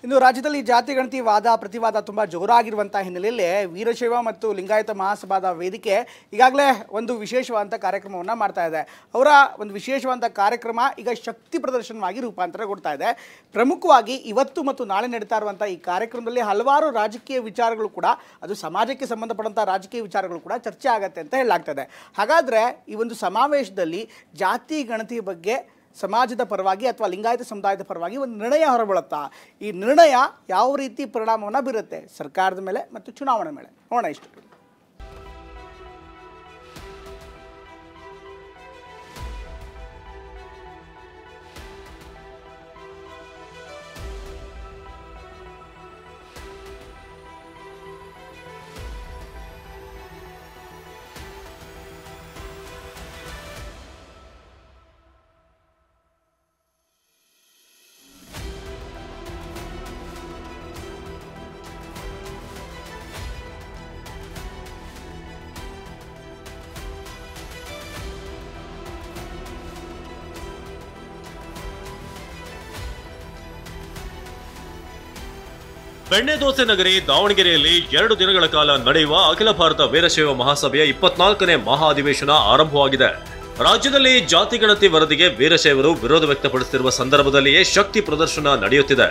ಇನ್ನು ರಾಜ್ಯದಲ್ಲಿ ಜಾತಿ ಗಣತಿ ವಾದ ಪ್ರತಿವಾದ ತುಂಬ ಜೋರಾಗಿರುವಂಥ ಹಿನ್ನೆಲೆಯಲ್ಲಿ ವೀರಶೈವ ಮತ್ತು ಲಿಂಗಾಯತ ಮಹಾಸಭಾದ ವೇದಿಕೆ ಈಗಾಗಲೇ ಒಂದು ವಿಶೇಷವಾದಂಥ ಕಾರ್ಯಕ್ರಮವನ್ನು ಮಾಡ್ತಾ ಇದೆ. ಅವರ ಒಂದು ವಿಶೇಷವಾದಂಥ ಕಾರ್ಯಕ್ರಮ ಈಗ ಶಕ್ತಿ ಪ್ರದರ್ಶನವಾಗಿ ರೂಪಾಂತರಗೊಳ್ತಾ ಇದೆ. ಪ್ರಮುಖವಾಗಿ ಇವತ್ತು ಮತ್ತು ನಾಳೆ ನಡೀತಾ ಇರುವಂಥ ಈ ಕಾರ್ಯಕ್ರಮದಲ್ಲಿ ಹಲವಾರು ರಾಜಕೀಯ ವಿಚಾರಗಳು ಕೂಡ, ಅದು ಸಮಾಜಕ್ಕೆ ಸಂಬಂಧಪಟ್ಟಂಥ ರಾಜಕೀಯ ವಿಚಾರಗಳು ಕೂಡ ಚರ್ಚೆ ಆಗುತ್ತೆ ಅಂತ ಹೇಳಲಾಗ್ತದೆ. ಹಾಗಾದರೆ ಈ ಒಂದು ಸಮಾವೇಶದಲ್ಲಿ ಜಾತಿ ಗಣತಿ ಬಗ್ಗೆ ಸಮಾಜದ ಪರವಾಗಿ ಅಥವಾ ಲಿಂಗಾಯತ ಸಮುದಾಯದ ಪರವಾಗಿ ಒಂದು ನಿರ್ಣಯ ಹೊರಬೀಳುತ್ತಾ, ಈ ನಿರ್ಣಯ ಯಾವ ರೀತಿ ಪರಿಣಾಮವನ್ನು ಬೀರುತ್ತೆ ಸರ್ಕಾರದ ಮೇಲೆ ಮತ್ತು ಚುನಾವಣೆ ಮೇಲೆ ನೋಡೋಣ. ಇಷ್ಟು ಬೆಣ್ಣೆ ದೋಸೆ ನಗರಿ ದಾವಣಗೆರೆಯಲ್ಲಿ 2 ದಿನಗಳ ಕಾಲ ನಡೆಯುವ ಅಖಿಲ ಭಾರತ ವೀರಶೈವ ಮಹಾಸಭೆಯ 24ನೇ ಮಹಾ ಅಧಿವೇಶನ ಆರಂಭವಾಗಿದೆ. ರಾಜ್ಯದಲ್ಲಿ ಜಾತಿ ಗಣತಿ ವರದಿಗೆ ವೀರಶೈವರು ವಿರೋಧ ವ್ಯಕ್ತಪಡಿಸುತ್ತಿರುವ ಸಂದರ್ಭದಲ್ಲಿಯೇ ಶಕ್ತಿ ಪ್ರದರ್ಶನ ನಡೆಯುತ್ತಿದೆ.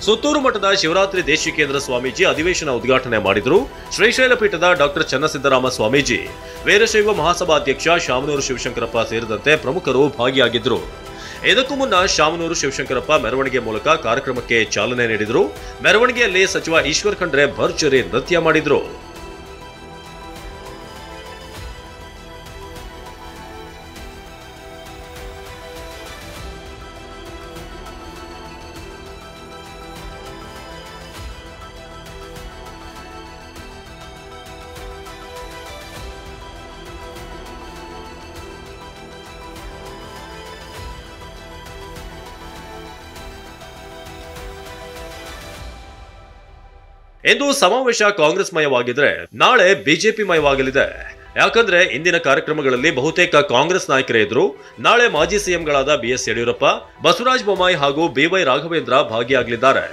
ಸುತ್ತೂರು ಮಠದ ಶಿವರಾತ್ರಿ ದೇಶಿಕೇಂದ್ರ ಸ್ವಾಮೀಜಿ ಅಧಿವೇಶನ ಉದ್ಘಾಟನೆ ಮಾಡಿದ್ರು. ಶ್ರೀಶೈಲ ಪೀಠದ ಡಾಕ್ಟರ್ ಚನ್ನಸಿದ್ದರಾಮ ಸ್ವಾಮೀಜಿ, ವೀರಶೈವ ಮಹಾಸಭಾಧ್ಯಕ್ಷ ಶಾಮನೂರು ಶಿವಶಂಕರಪ್ಪ ಸೇರಿದಂತೆ ಪ್ರಮುಖರು ಭಾಗಿಯಾಗಿದ್ರು. ಇದಕ್ಕೂ ಮುನ್ನ ಶಾಮನೂರು ಶಿವಶಂಕರಪ್ಪ ಮೆರವಣಿಗೆ ಮೂಲಕ ಕಾರ್ಯಕ್ರಮಕ್ಕೆ ಚಾಲನೆ ನೀಡಿದರು. ಮೆರವಣಿಗೆಯಲ್ಲಿ ಸಚಿವ ಈಶ್ವರ್ ಖಂಡ್ರೆ ಭರ್ಜರಿ ನೃತ್ಯ ಮಾಡಿದ್ರು. ಇಂದು ಸಮಾವೇಶ ಕಾಂಗ್ರೆಸ್ ಮಯವಾಗಿದ್ರೆ ನಾಳೆ ಬಿಜೆಪಿ ಮಯವಾಗಲಿದೆ. ಯಾಕಂದ್ರೆ ಇಂದಿನ ಕಾರ್ಯಕ್ರಮಗಳಲ್ಲಿ ಬಹುತೇಕ ಕಾಂಗ್ರೆಸ್ ನಾಯಕರೇ ಇದ್ರು. ನಾಳೆ ಮಾಜಿ ಸಿಎಂಗಳಾದ ಬಿಎಸ್ ಯಡಿಯೂರಪ್ಪ, ಬಸವರಾಜ ಬೊಮ್ಮಾಯಿ ಹಾಗೂ ಬಿವೈ ರಾಘವೇಂದ್ರ ಭಾಗಿಯಾಗಲಿದ್ದಾರೆ.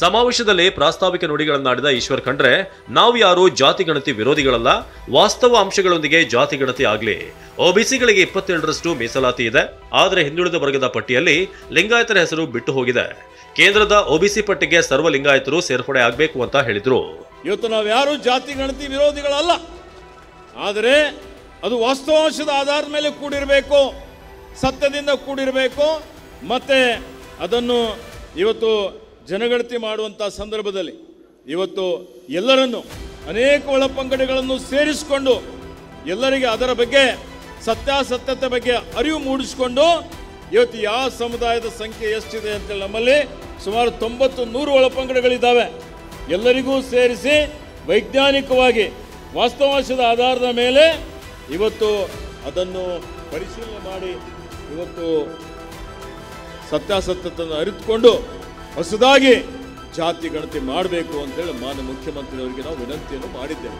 ಸಮಾವೇಶದಲ್ಲಿ ಪ್ರಾಸ್ತಾವಿಕ ನುಡಿಗಳನ್ನಾಡಿದ ಈಶ್ವರ್ ಖಂಡ್ರೆ, ನಾವು ಯಾರು ಜಾತಿ ಗಣತಿ ವಿರೋಧಿಗಳಲ್ಲ, ವಾಸ್ತವ ಅಂಶಗಳೊಂದಿಗೆ ಜಾತಿ ಗಣತಿ ಆಗ್ಲಿ. ಒಬಿಸಿಗಳಿಗೆ 22ರಷ್ಟು ಮೀಸಲಾತಿ ಇದೆ, ಆದರೆ ಹಿಂದುಳಿದ ವರ್ಗದ ಪಟ್ಟಿಯಲ್ಲಿ ಲಿಂಗಾಯತರ ಹೆಸರು ಬಿಟ್ಟು ಹೋಗಿದೆ. ಕೇಂದ್ರದ ಒಬಿಸಿ ಪಟ್ಟಿಗೆ ಸರ್ವ ಲಿಂಗಾಯತರು ಸೇರ್ಪಡೆ ಆಗಬೇಕು ಅಂತ ಹೇಳಿದ್ರು. ಇವತ್ತು ನಾವು ಯಾರು ಜಾತಿ ಗಣತಿ ವಿರೋಧಿಗಳಲ್ಲ, ಆದರೆ ಅದು ವಾಸ್ತವಾಂಶದ ಆಧಾರದ ಮೇಲೆ ಕೂಡಿರಬೇಕು, ಸತ್ಯದಿಂದ ಕೂಡಿರಬೇಕು. ಮತ್ತೆ ಅದನ್ನು ಇವತ್ತು ಜನಗಣತಿ ಮಾಡುವಂಥ ಸಂದರ್ಭದಲ್ಲಿ ಇವತ್ತು ಎಲ್ಲರನ್ನು ಅನೇಕ ಒಳಪಂಗಡಗಳನ್ನು ಸೇರಿಸಿಕೊಂಡು ಎಲ್ಲರಿಗೆ ಅದರ ಬಗ್ಗೆ ಸತ್ಯಾಸತ್ಯತೆ ಬಗ್ಗೆ ಅರಿವು ಮೂಡಿಸಿಕೊಂಡು ಇವತ್ತು ಯಾವ ಸಮುದಾಯದ ಸಂಖ್ಯೆ ಎಷ್ಟಿದೆ ಅಂತೇಳಿ ನಮ್ಮಲ್ಲಿ ಸುಮಾರು 90-100 ಒಳಪಂಗಡಗಳಿದ್ದಾವೆ. ಎಲ್ಲರಿಗೂ ಸೇರಿಸಿ ವೈಜ್ಞಾನಿಕವಾಗಿ ವಾಸ್ತವಾಂಶದ ಆಧಾರದ ಮೇಲೆ ಇವತ್ತು ಅದನ್ನು ಪರಿಶೀಲನೆ ಮಾಡಿ ಇವತ್ತು ಸತ್ಯಾಸತ್ಯತೆಯನ್ನು ಅರಿತುಕೊಂಡು ಹೊಸದಾಗಿ ಜಾತಿ ಗಣತಿ ಮಾಡಬೇಕು ಅಂತೇಳಿ ಮಾನ್ಯ ಮುಖ್ಯಮಂತ್ರಿಯವರಿಗೆ ನಾವು ವಿನಂತಿಯನ್ನು ಮಾಡಿದ್ದೇವೆ.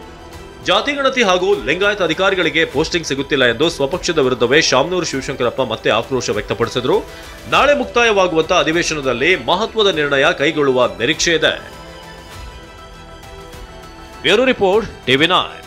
ಜಾತಿ ಗಣತಿ ಹಾಗೂ ಲಿಂಗಾಯತ ಅಧಿಕಾರಿಗಳಿಗೆ ಪೋಸ್ಟಿಂಗ್ ಸಿಗುತ್ತಿಲ್ಲ ಎಂದು ಸ್ವಪಕ್ಷದ ವಿರುದ್ಧವೇ ಶಾಮನೂರು ಶಿವಶಂಕರಪ್ಪ ಮತ್ತೆ ಆಕ್ರೋಶ ವ್ಯಕ್ತಪಡಿಸಿದರು. ನಾಳೆ ಮುಕ್ತಾಯವಾಗುವಂತ ಅಧಿವೇಶನದಲ್ಲಿ ಮಹತ್ವದ ನಿರ್ಣಯ ಕೈಗೊಳ್ಳುವ ನಿರೀಕ್ಷೆ ಇದೆ. Bureau report, TV9.